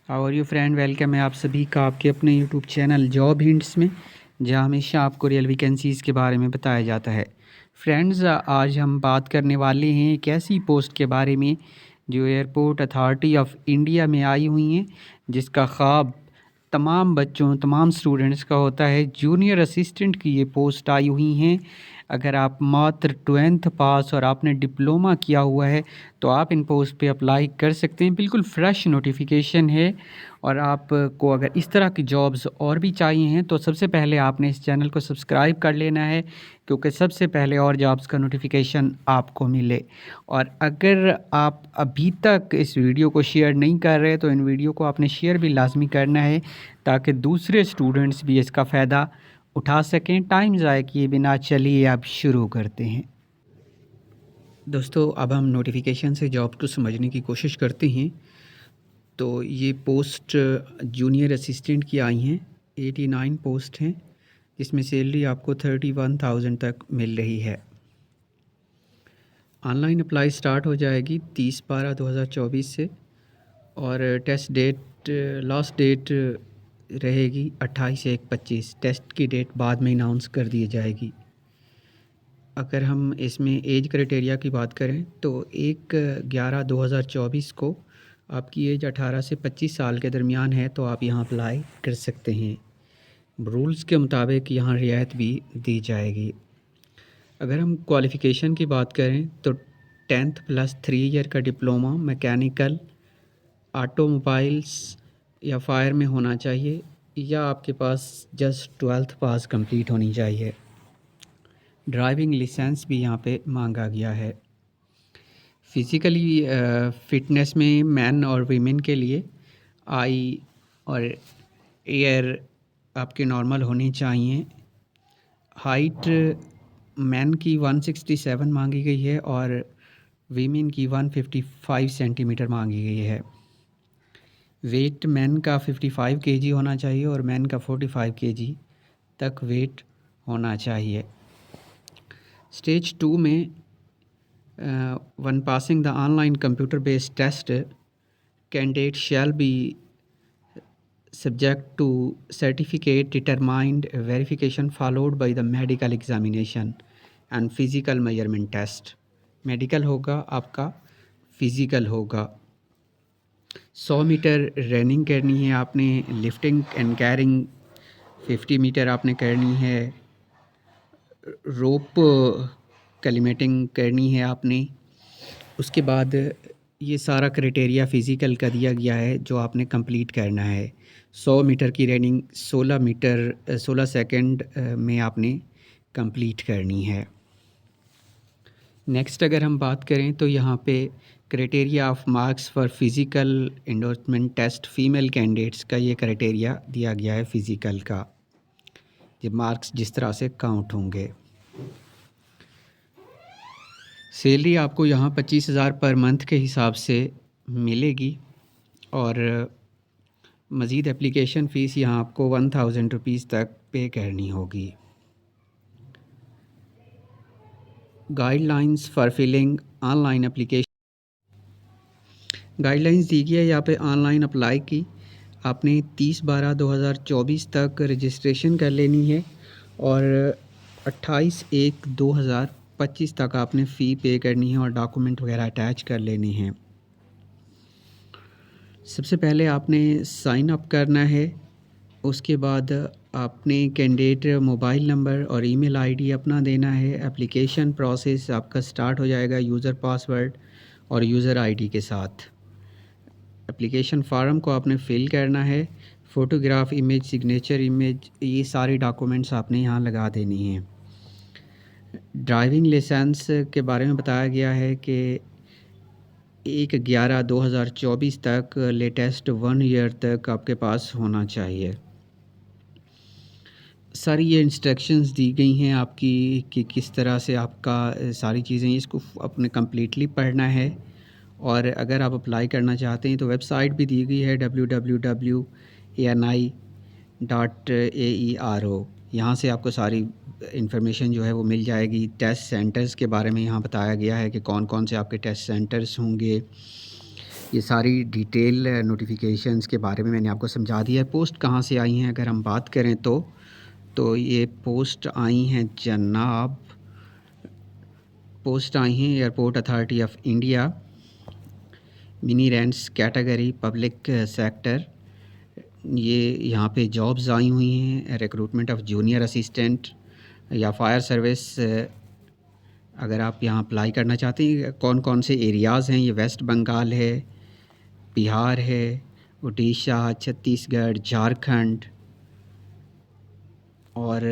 How are you friend, welcome है आप सभी का आपके अपने यूट्यूब चैनल जॉब हिंट्स में, जहां हमेशा आपको रियल वैकेंसीज़ के बारे में बताया जाता है। फ्रेंड्स, आज हम बात करने वाले हैं एक ऐसी पोस्ट के बारे में जो एयरपोर्ट अथॉरिटी ऑफ इंडिया में आई हुई हैं, जिसका ख्वाब तमाम बच्चों तमाम स्टूडेंट्स का होता है। जूनियर असिस्टेंट की ये पोस्ट आई हुई हैं। अगर आप मात्र 12th पास और आपने डिप्लोमा किया हुआ है तो आप इन पोस्ट पे अप्लाई कर सकते हैं। बिल्कुल फ़्रेश नोटिफिकेशन है। और आपको अगर इस तरह की जॉब्स और भी चाहिए हैं तो सबसे पहले आपने इस चैनल को सब्सक्राइब कर लेना है, क्योंकि सबसे पहले और जॉब्स का नोटिफिकेशन आपको मिले। और अगर आप अभी तक इस वीडियो को शेयर नहीं कर रहे तो इन वीडियो को आपने शेयर भी लाजमी करना है, ताकि दूसरे स्टूडेंट्स भी इसका फ़ायदा उठा सकें। टाइम ज़ाया किए बिना चलिए अब शुरू करते हैं। दोस्तों, अब हम नोटिफिकेशन से जॉब को समझने की कोशिश करते हैं। तो ये पोस्ट जूनियर असिस्टेंट की आई हैं। 89 पोस्ट हैं, जिसमें सैलरी आपको 31,000 तक मिल रही है। ऑनलाइन अप्लाई स्टार्ट हो जाएगी 30/12/2024 से, और टेस्ट डेट लास्ट डेट रहेगी 28/1/25। टेस्ट की डेट बाद में अनाउंस कर दी जाएगी। अगर हम इसमें एज क्राइटेरिया की बात करें तो 1/11/2024 को आपकी एज 18 से 25 साल के दरमियान है, तो आप यहाँ अप्लाई कर सकते हैं। रूल्स के मुताबिक यहाँ रियायत भी दी जाएगी। अगर हम क्वालिफ़िकेशन की बात करें तो 10th + 3 ईयर का डिप्लोमा मैकेनिकल, ऑटोमोबाइल्स या फायर में होना चाहिए, या आपके पास जस्ट 12th पास कंप्लीट होनी चाहिए। ड्राइविंग लाइसेंस भी यहाँ पे मांगा गया है। फिज़िकली फ़िटनेस में मैन और वीमेन के लिए आई और एयर आपके नॉर्मल होनी चाहिए। हाइट मैन की 167 मांगी गई है और वीमेन की 155 सेंटीमीटर मांगी गई है। वेट मैन का 55 केजी होना चाहिए और मैन का 45 केजी तक वेट होना चाहिए। स्टेज 2 में when passing the online computer based test, candidate shall be subject to certificate determined verification followed by the medical examination and physical measurement test. Medical होगा आपका, फिज़िकल होगा। 100 मीटर रनिंग करनी है आपने, लिफ्टिंग एंड कैरिंग 50 मीटर आपने करनी है, रोप कलिमेटिंग करनी है आपने। उसके बाद ये सारा क्राइटेरिया फ़िज़िकल का दिया गया है जो आपने कंप्लीट करना है। 100 मीटर की रनिंग 16 सेकंड में आपने कंप्लीट करनी है। नेक्स्ट अगर हम बात करें तो यहाँ पे criteria of marks for physical endorsement test female candidates का ये क्राइटेरिया दिया गया है फ़िज़िकल का, ये मार्क्स जिस तरह से काउंट होंगे। सैलरी आपको यहाँ 25,000 पर मंथ के हिसाब से मिलेगी, और मज़ीद एप्लीकेशन फ़ीस यहाँ आपको 1,000 रुपीज़ तक पे करनी होगी। Guidelines for filling online application, guidelines दी गई है यहाँ पे ऑनलाइन अप्लाई की। आपने 30/12/2024 तक रजिस्ट्रेशन कर लेनी है, और 28/1/2025 तक आपने फ़ी पे करनी है और डॉक्यूमेंट वगैरह अटैच कर लेने हैं। सबसे पहले आपने साइन अप करना है। उसके बाद आपने कैंडिडेट मोबाइल नंबर और ईमेल आईडी अपना देना है। एप्लीकेशन प्रोसेस आपका स्टार्ट हो जाएगा यूज़र पासवर्ड और यूज़र आईडी के साथ। एप्लीकेशन फार्म को आपने फ़िल करना है। फ़ोटोग्राफ, इमेज, सिग्नेचर इमेज, ये सारे डॉक्यूमेंट्स आपने यहाँ लगा देनी हैं। ड्राइविंग लाइसेंस के बारे में बताया गया है कि 1/11/2024 तक लेटेस्ट 1 ईयर तक आपके पास होना चाहिए। सारी ये इंस्ट्रक्शंस दी गई हैं आपकी कि किस तरह से आपका सारी चीज़ें इसको अपने कम्प्लीटली पढ़ना है। और अगर आप अप्लाई करना चाहते हैं तो वेबसाइट भी दी गई है www.ani.aero। यहाँ से आपको सारी इन्फॉर्मेशन जो है वो मिल जाएगी। टेस्ट सेंटर्स के बारे में यहाँ बताया गया है कि कौन कौन से आपके टेस्ट सेंटर्स होंगे। ये सारी डिटेल नोटिफिकेशंस के बारे में मैंने आपको समझा दिया है। पोस्ट कहाँ से आई हैं अगर हम बात करें तो ये पोस्ट आई हैं जनाब, पोस्ट आई हैं airport authority of India, mini rents category public sector. ये यहाँ पे जॉब्स आई हुई हैं, रिक्रूटमेंट ऑफ जूनियर असिस्टेंट या फायर सर्विस। अगर आप यहाँ अप्लाई करना चाहते हैं, कौन कौन से एरियाज़ हैं, ये वेस्ट बंगाल है, बिहार है, उड़ीसा, छत्तीसगढ़, झारखंड और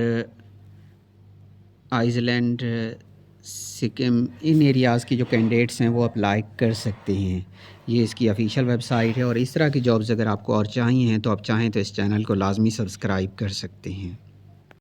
आइसलैंड, सिक्किम, इन एरियाज़ की जो कैंडिडेट्स हैं वो अप्लाई कर सकते हैं। ये इसकी ऑफिशियल वेबसाइट है और इस तरह की जॉब्स अगर आपको और चाहिए हैं तो आप चाहें तो इस चैनल को लाजमी सब्सक्राइब कर सकते हैं।